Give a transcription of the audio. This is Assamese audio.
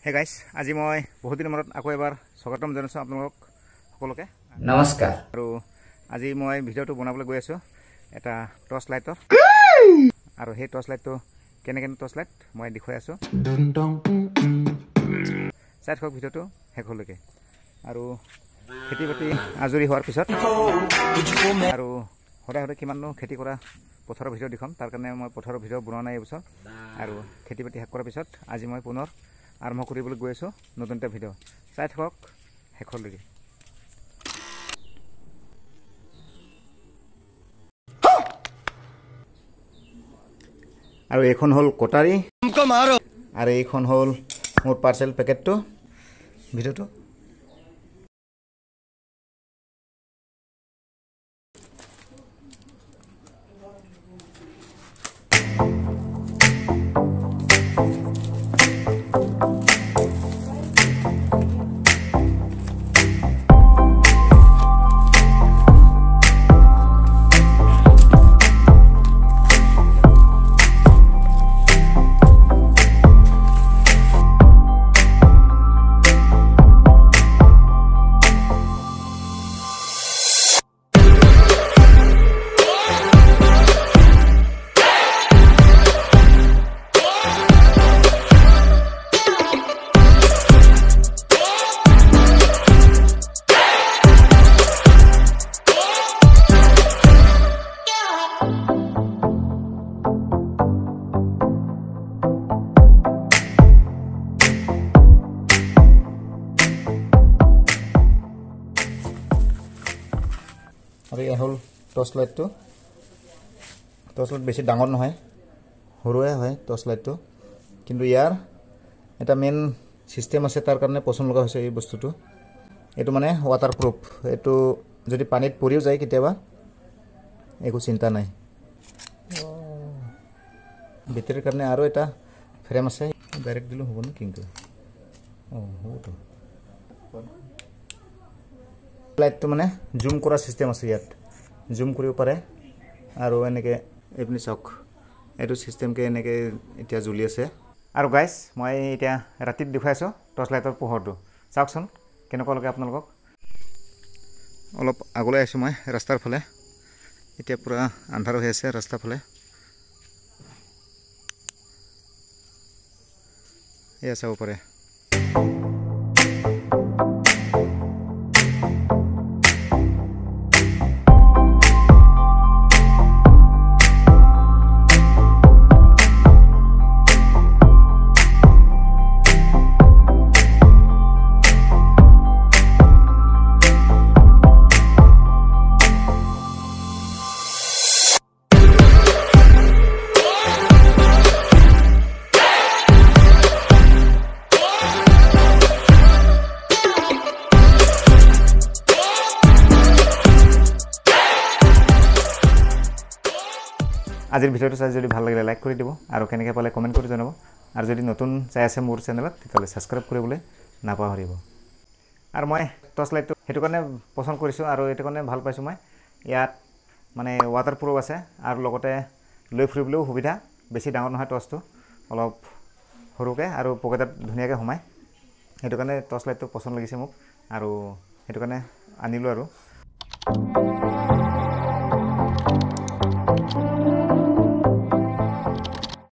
হে গাইস, আজি মই বহুত দিনৰ মূৰত আকৌ এবাৰ স্বাগতম জনাইছো আপোনালোকক সকলোকে। নমস্কাৰ। আৰু আজি মই ভিডিঅ'টো বনাবলৈ গৈ আছো এটা টৰ্চ লাইটৰ, আৰু সেই টৰ্চ লাইটটো কেনেকৈ টৰ্চ লাইট মই দেখুৱাই আছো। চাই থাকক ভিডিঅ'টো শেষলৈকে। আৰু খেতি বাতি আজৰি হোৱাৰ পিছত আৰু সদায় সদায় কিমাননো খেতি কৰা পথাৰৰ ভিডিঅ' দেখাম, তাৰ কাৰণে মই পথাৰৰ ভিডিঅ' বনোৱা নাই এইবছৰ। আৰু খেতি বাতি শেষ কৰাৰ পিছত আজি মই পুনৰ আৰম্ভ কৰিবলৈ গৈ আছোঁ নতুন এটা ভিডিঅ'। চাই থাকক শেষলৈকে। আৰু এইখন হ'ল কটাৰী, আৰু এইখন হ'ল মোৰ পাৰ্চেল পেকেটটো। ভিডিঅ'টো আৰু এয়া হ'ল টৰ্চ লাইটটো। টৰ্চ লাইট বেছি ডাঙৰ নহয়, সৰুৱে হয় টৰ্চ লাইটটো, কিন্তু ইয়াৰ এটা মেইন ছিষ্টেম আছে, তাৰ কাৰণে পচন্দ লগা হৈছে এই বস্তুটো। এইটো মানে ৱাটাৰ প্ৰুফ। এইটো যদি পানীত পৰিও যায় কেতিয়াবা একো চিন্তা নাই। বেটেৰীৰ কাৰণে আৰু এটা ফ্ৰেম আছে, ডাইৰেক্ট দিলেও হ'ব ন, কিন্তু হ'বতো। লাইটটো মানে জুম কৰা চিষ্টেম আছে, ইয়াত জুম কৰিব পাৰে। আৰু এনেকৈ এইপিনি চাওক, এইটো চিষ্টেমকৈ এনেকৈ এতিয়া জ্বলি আছে। আৰু গাইছ, মই এতিয়া ৰাতিত দেখুৱাইছোঁ টৰ্চ লাইটৰ পোহৰটো। চাওকচোন কেনেকুৱা লাগে আপোনালোকক। অলপ আগলৈ আহিছোঁ মই ৰাস্তাৰ ফালে। এতিয়া পূৰা আন্ধাৰ হৈ আছে ৰাস্তাৰ ফালে। এয়া চাব পাৰে। আজিৰ ভিডিঅ'টো চাই যদি ভাল লাগিলে লাইক কৰি দিব, আৰু কেনেকৈ পালে কমেণ্ট কৰি জনাব। আৰু যদি নতুন চাই আছে মোৰ চেনেলত, তেতিয়াহ'লে ছাবস্ক্ৰাইব কৰিবলৈ নাপাহৰিব। আৰু মই টৰ্চ লাইটটো সেইটো কাৰণে পচন্দ কৰিছোঁ, আৰু এইটো কাৰণে ভাল পাইছোঁ। মই ইয়াত মানে ৱাটাৰ প্ৰুফ আছে, আৰু লগতে লৈ ফুৰিবলৈও সুবিধা। বেছি ডাঙৰ নহয় টৰ্চটো, অলপ সৰুকৈ, আৰু পকেটত ধুনীয়াকৈ সোমায়। সেইটো কাৰণে টৰ্চ লাইটটো পচন্দ লাগিছে মোক, আৰু সেইটো কাৰণে আনিলোঁ। আৰু